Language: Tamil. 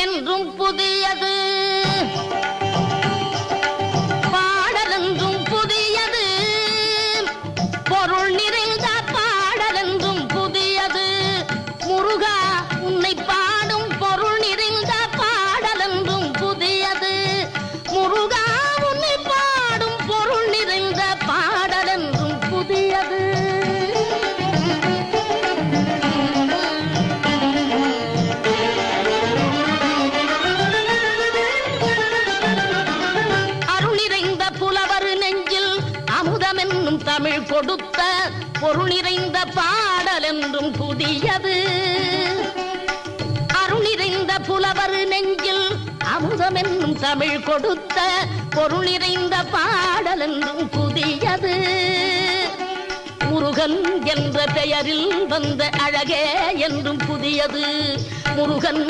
என்றும் புதியது, பாடலென்றும் புதியது, பொருள் நிறைந்த பாடலென்றும் புதியது. முருகா உன்னை பாடும் பொருள் நிறைந்த பாடலென்றும் புதியது. முருகா உன்னை பாடும் பொருள் நிறைந்த பாடலென்றும் புதியது. அமுதமென்னும் தமிழ் கொடுத்த பொருள் நிறைந்த பாடல் என்றும் புதியது. அருள் நிறைந்த புலவர் நெஞ்சில் அமுதமென்னும் தமிழ் கொடுத்த பொருள் நிறைந்த பாடல் என்றும் புதியது. முருகன் என்ற பெயரில் வந்த அழகே என்றும் புதியது. முருகன்